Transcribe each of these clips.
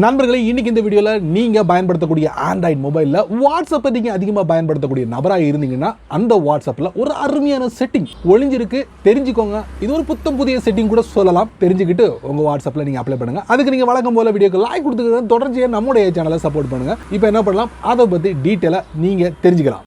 நண்பர்களே, இன்னைக்கு இந்த வீடியோவில் நீங்கள் பயன்படுத்தக்கூடிய ஆண்ட்ராய்டு மொபைலில் வாட்ஸ்அப்பை நீங்கள் அதிகமாக பயன்படுத்தக்கூடிய நபராக இருந்தீங்கன்னா அந்த வாட்ஸ்அப்பில் ஒரு அருமையான செட்டிங் ஒளிஞ்சிருக்கு, தெரிஞ்சுக்கோங்க. இது ஒரு புத்தம் புதிய செட்டிங் கூட சொல்லலாம். தெரிஞ்சுக்கிட்டு உங்கள் வாட்ஸ்அப்பில் நீங்கள் அப்ளை பண்ணுங்கள். அதுக்கு நீங்கள் வழக்கம் போல வீடியோக்கு லைக் கொடுத்துக்கிறது, தொடர்ச்சியாக நம்முடைய சேனலை சப்போர்ட் பண்ணுங்கள். இப்போ என்ன பண்ணலாம், அதை பற்றி டீட்டெயிலாக நீங்கள் தெரிஞ்சுக்கலாம்.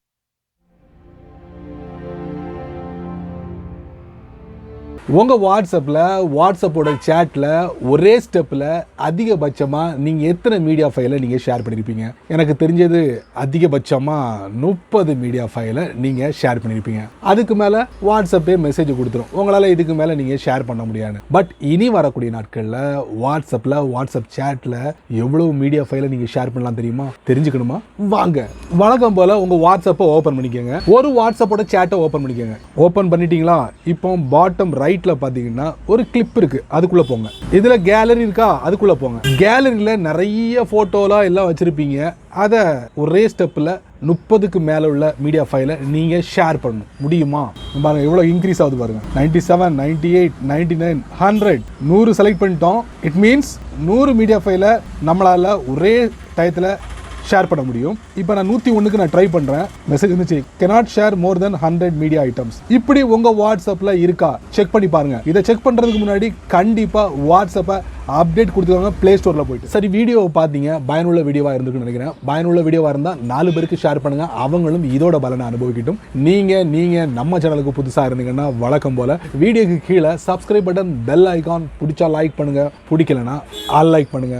உங்கள் வாட்ஸ்அப்போட சேட்டில் ஒரே ஸ்டெப்பில் அதிகபட்சமாக நீங்கள் எத்தனை மீடியா ஃபைலை நீங்கள் ஷேர் பண்ணியிருப்பீங்க? எனக்கு தெரிஞ்சது அதிகபட்சமாக 30 மீடியா ஃபைலை நீங்கள் ஷேர் பண்ணியிருப்பீங்க. அதுக்கு மேலே வாட்ஸ்அப்பே மெசேஜ் கொடுத்துரும், உங்களால் இதுக்கு மேலே நீங்கள் ஷேர் பண்ண முடியாது. பட் இனி வரக்கூடிய நாட்களில் வாட்ஸ்அப் சேட்டில் எவ்வளோ மீடியா ஃபைலை நீங்கள் ஷேர் பண்ணலாம் தெரியுமா? தெரிஞ்சுக்கணுமா? வாங்க, வழக்கம் போல் உங்கள் வாட்ஸ்அப்பை ஓப்பன் பண்ணிக்கோங்க. ஒரு வாட்ஸ்அப்போட சேட்டை ஓப்பன் பண்ணிக்கோங்க. ஓப்பன் பண்ணிட்டீங்களா? இப்போ பாட்டம் ரைட்ல பாத்தீங்கன்னா ஒரு கிளிப் இருக்கு, அதுக்குள்ள போங்க. இதுல கேலரி இருக்கா, அதுக்குள்ள போங்க. கேலரியில நிறைய போட்டோலாம் எல்லாம் வச்சிருப்பீங்க. அதை ஒரே ஸ்டெப்ல 30க்கு மேல உள்ள மீடியா ஃபைலை நீங்க ஷேர் பண்ணணும். முடியுமா? பாருங்க எவ்வளவு இன்க்ரீஸ் ஆகுது பாருங்க. 97, 98, 99, 100, 100 செலக்ட் பண்ணிட்டோம். இட் மீன்ஸ் 100 மீடியா ஃபைலை நம்மளால ஒரே டயத்துல ஷேர் பண்ண முடியும். இப்போ நான் 101க்கு நான் ட்ரை பண்ணுறேன். மெசேஜ் இருந்துச்சு, cannot share more than 100 media items. இப்படி உங்கள் வாட்ஸ்அப்பில் இருக்கா செக் பண்ணி பாருங்க. இதை செக் பண்ணுறதுக்கு முன்னாடி கண்டிப்பாக வாட்ஸ்அப்பை அப்டேட் கொடுத்துக்கோங்க ப்ளே ஸ்டோரில் போயிட்டு. சரி, வீடியோவை பார்த்தீங்க, பயனுள்ள வீடியோவாக இருந்துக்குன்னு நினைக்கிறேன். பயனுள்ள வீடியோவாக இருந்தால் 4 பேருக்கு ஷேர் பண்ணுங்கள், அவங்களும் இதோட பலனை அனுபவிக்கட்டும். நீங்கள் நம்ம சேனலுக்கு புதுசாக இருந்தீங்கன்னா வழக்கம் போல் வீடியோக்கு கீழே சப்ஸ்கிரைப் பட்டன், பெல் ஐக்கான், பிடிச்சா லைக் பண்ணுங்கள், பிடிக்கலனா அன்லைக் பண்ணுங்கள்.